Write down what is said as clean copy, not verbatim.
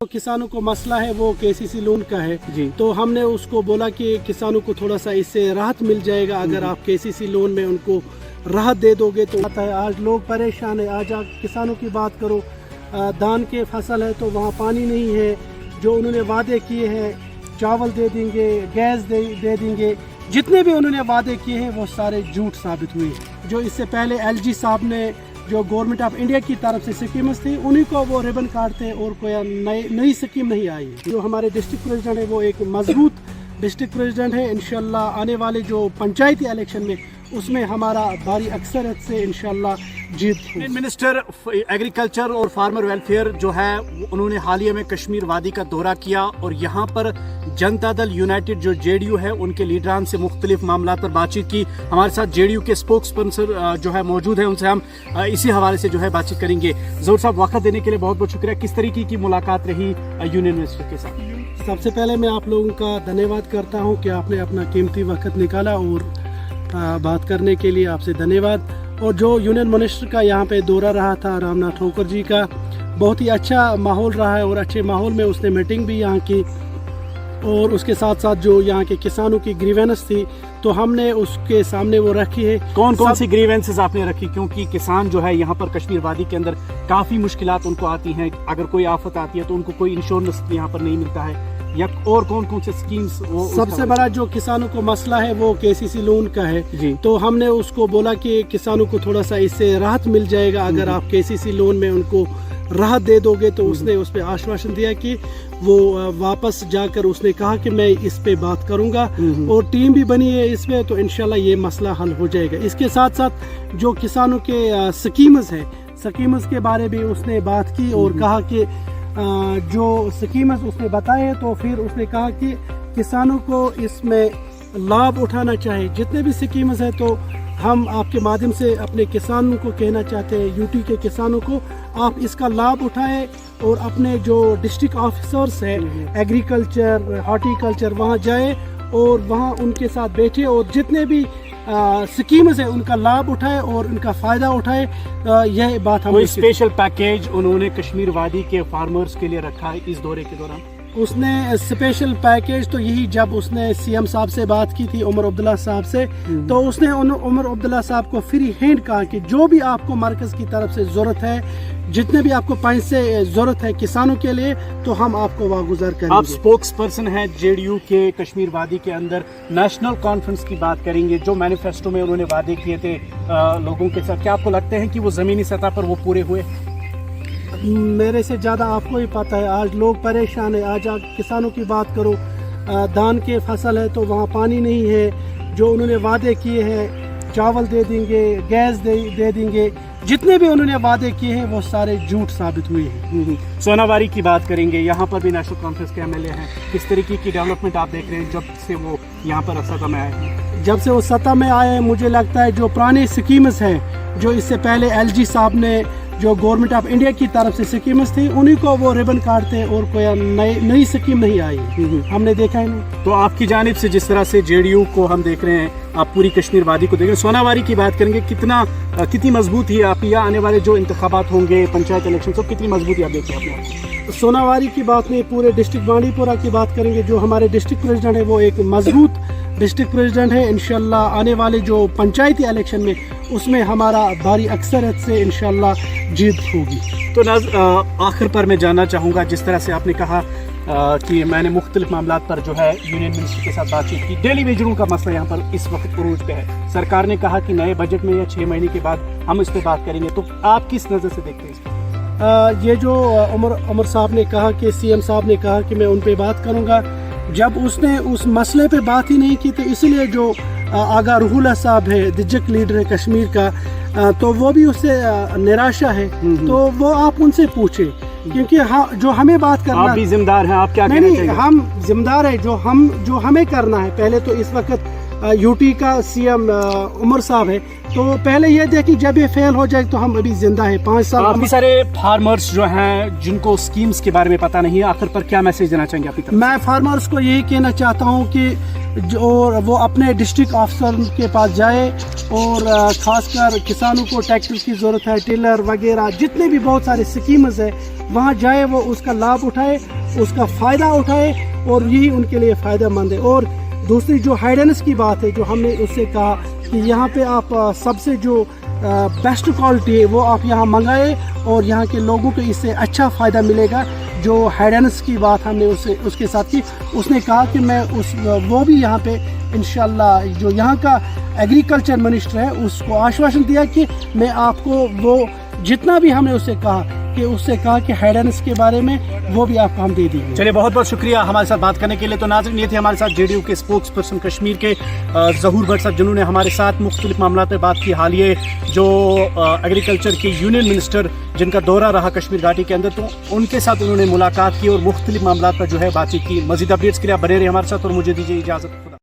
तो किसानों को मसला है वो केसीसी लोन का है जी। तो हमने उसको बोला कि किसानों को थोड़ा सा इससे राहत मिल जाएगा अगर आप केसीसी लोन में उनको राहत दे दोगे तो आता है। आज लोग परेशान है। आज आप किसानों की बात करो, धान के फसल है तो वहाँ पानी नहीं है। जो उन्होंने वादे किए हैं चावल दे देंगे, गैस दे देंगे, जितने भी उन्होंने वादे किए हैं वो सारे झूठ साबित हुए। जो इससे पहले एलजी साहब ने जो गवर्नमेंट ऑफ इंडिया की तरफ से स्कीम्स थी उन्हीं को वो रिबन काटते और कोई नई स्कीम नहीं आई। जो हमारे डिस्ट्रिक्ट प्रेसिडेंट है वो एक मजबूत डिस्ट्रिक्ट प्रेसिडेंट है। इंशाल्लाह आने वाले जो पंचायती इलेक्शन में उसमें हमारा भारी अक्सरियत से इंशाल्लाह जीत। मिनिस्टर एग्रीकल्चर और फार्मर वेलफेयर जो है उन्होंने हालिया में कश्मीर वादी का दौरा किया और यहाँ पर जनता दल यूनाइटेड जो जेडीयू है उनके लीडरान से मुख्तलिफ मामला पर बातचीत की। हमारे साथ जेडीयू के स्पोक्स पर्सन जो है मौजूद है, उनसे हम इसी हवाले से जो है बातचीत करेंगे। ज़हूर साहब, वक्त देने के लिए बहुत बहुत शुक्रिया। किस तरीके की मुलाकात रही यूनियन मिनिस्टर के साथ? सबसे पहले मैं आप लोगों का धन्यवाद करता हूँ कि आपने अपना कीमती वक्त निकाला और बात करने के लिए आपसे धन्यवाद। और जो यूनियन मिनिस्टर का यहाँ पे दौरा रहा था रामनाथ ठोकर जी का, बहुत ही अच्छा माहौल रहा है और अच्छे माहौल में उसने मीटिंग भी यहाँ की। और उसके साथ साथ जो यहाँ के किसानों की ग्रीवेंस थी तो हमने उसके सामने वो रखी है। कौन कौन सी ग्रीवेंसेस आपने रखी? क्योंकि किसान जो है यहाँ पर कश्मीर वादी के अंदर काफ़ी मुश्किलात उनको आती हैं। अगर कोई आफत आती है तो उनको कोई इंश्योरेंस यहाँ पर नहीं मिलता है, या और कौन कौन से स्कीम्स? सबसे बड़ा जो किसानों को मसला है वो केसीसी लोन का है जी। तो हमने उसको बोला कि किसानों को थोड़ा सा इससे राहत मिल जाएगा अगर आप केसीसी लोन में उनको राहत दे दोगे। तो उसने उस पर आश्वासन दिया कि वो वापस जाकर उसने कहा कि मैं इस पे बात करूंगा और टीम भी बनी है इसमें, तो इंशाल्लाह ये मसला हल हो जाएगा। इसके साथ साथ जो किसानों के स्कीम्स है, स्कीम्स के बारे में उसने बात की और कहा कि जो स्कीम्स उसने बताए तो फिर उसने कहा कि किसानों को इसमें लाभ उठाना चाहिए। जितने भी स्कीम्स हैं तो हम आपके माध्यम से अपने किसानों को कहना चाहते हैं, यूटी के किसानों को, आप इसका लाभ उठाएं और अपने जो डिस्ट्रिक्ट ऑफिसर्स हैं एग्रीकल्चर, हॉर्टिकल्चर, वहाँ जाए और वहाँ उनके साथ बैठे और जितने भी स्कीम्स है उनका लाभ उठाए और उनका फ़ायदा उठाए। यह बात हम कोई स्पेशल पैकेज उन्होंने कश्मीर वादी के फार्मर्स के लिए रखा है इस दौरे के दौरान? उसने स्पेशल पैकेज तो यही, जब उसने सीएम साहब से बात की थी उमर अब्दुल्ला साहब से, तो उसने उमर अब्दुल्ला साहब को फ्री हैंड कहा कि जो भी आपको मरकज़ की तरफ से ज़रूरत है, जितने भी आपको पैसे ज़रूरत है किसानों के लिए, तो हम आपको वागुजार करेंगे। आप स्पोक्स पर्सन हैं जेडीयू के कश्मीर वादी के अंदर, नेशनल कॉन्फ्रेंस की बात करेंगे। जो मैनिफेस्टो में उन्होंने वादे किए थे लोगों के साथ, क्या आपको लगता है कि वो ज़मीनी सतह पर वो पूरे हुए? मेरे से ज़्यादा आपको ही पता है। आज लोग परेशान है। आज आप किसानों की बात करो, धान के फसल है तो वहाँ पानी नहीं है। जो उन्होंने वादे किए हैं चावल दे देंगे, गैस दे देंगे, जितने भी उन्होंने वादे किए हैं वो सारे झूठ साबित हुए हैं। सोनावारी की बात करेंगे, यहाँ पर भी नेशनल कॉन्फ्रेंस के एमएलए हैं। किस तरीके की डेवलपमेंट आप देख रहे हैं जब से वो यहाँ पर सत्ता में आए हैं? जब से वो सत्ता में आए हैं मुझे लगता है जो पुराने स्कीम्स हैं, जो इससे पहले एलजी साहब ने जो गवर्नमेंट ऑफ इंडिया की तरफ से स्कीम्स थी उन्हीं को वो रिबन काटते और कोई नई स्कीम नहीं आई। हमने देखा है नहीं। तो आपकी जानिब से जिस तरह से जेडीयू को हम देख रहे हैं, आप पूरी कश्मीर वादी को देख रहे हैं, सोनावारी की बात करेंगे, कितनी मजबूत है आप, या आने वाले जो इंतखाबात होंगे पंचायत इलेक्शन, तो कितनी मजबूती आप देखते हैं? सोनावारी की बात नहीं, पूरे डिस्ट्रिक्ट बांडीपुरा की बात करेंगे। जो हमारे डिस्ट्रिक्ट प्रेसिडेंट है वो एक मजबूत डिस्ट्रिक्ट प्रेसिडेंट है। इंशाल्लाह आने वाले जो पंचायती इलेक्शन में उसमें हमारा भारी अक्सरियत से इंशाल्लाह जीत होगी। तो आखिर पर मैं जानना चाहूँगा, जिस तरह से आपने कहा कि मैंने मुख्तलिफ मामला पर जो है यूनियन मिनिस्टर के साथ बातचीत की, डेली वेजरों का मसला यहाँ पर इस वक्त उरूज पे है। सरकार ने कहा कि नए बजट में या 6 महीने के बाद हम इस पर बात करेंगे, तो आप किस नज़र से देखते हैं इसको? ये जो उमर साहब ने कहा कि सीएम साहब ने कहा कि मैं उन पे बात करूँगा, जब उसने उस मसले पे बात ही नहीं की तो इसलिए जो आगा रूहुल्लाह साहब है, दिग्गज लीडर है कश्मीर का, तो वो भी उससे निराशा है। तो वो आप उनसे पूछे, क्योंकि जो हमें बात करना, आप भी जिम्मेदार हैं, आप क्या कहना नहीं, हम जिम्मेदार है। जो हमें करना है, पहले तो इस वक्त यूटी का सीएम उमर साहब है, तो पहले ये थे कि जब ये फेल हो जाए तो हम अभी जिंदा है 5 साल। काफी सारे फार्मर्स जो हैं जिनको स्कीम्स के बारे में पता नहीं है, आखिर पर क्या मैसेज देना चाहेंगे आपकी तरफ? मैं फार्मर्स को यही कहना चाहता हूँ कि जो वो अपने डिस्ट्रिक्ट ऑफिसर के पास जाए और ख़ासकर किसानों को ट्रैक्टर की ज़रूरत है, टिलर वगैरह जितने भी बहुत सारे स्कीम्स है, वहाँ जाए, वो उसका लाभ उठाए, उसका फ़ायदा उठाए और यही उनके लिए फ़ायदेमंद है। और दूसरी जो हाइडेंस की बात है, जो हमने उससे कहा कि यहाँ पे आप सबसे जो बेस्ट क्वालिटी है वो आप यहाँ मंगाए और यहाँ के लोगों को इससे अच्छा फ़ायदा मिलेगा। जो हाइडेंस की बात हमने उसके साथ की, उसने कहा कि मैं वो भी यहाँ पे इंशाल्लाह जो यहाँ का एग्रीकल्चर मिनिस्टर है उसको आश्वासन दिया कि मैं आपको वो जितना भी हमने उससे कहा कि हाइडेंस के बारे में वो भी आपको हम दे देंगे। चलिए, बहुत बहुत शुक्रिया हमारे साथ बात करने के लिए। तो नाज़रीन, ये थे हमारे साथ जेडीयू के स्पोक्स पर्सन कश्मीर के ज़हूर भट्ट साहब, जिन्होंने हमारे साथ मुख्तलिफ मामला पर बात की। हालिया जो एग्रीकल्चर के यूनियन मिनिस्टर जिनका दौरा रहा कश्मीर घाटी के अंदर, तो उनके साथ उन्होंने मुलाकात की और मुख्तलिफ मामला पर जो है बातचीत की। मज़ीद अपडेट्स के लिए आप बने रहिए हमारे साथ और मुझे दीजिए इजाज़त।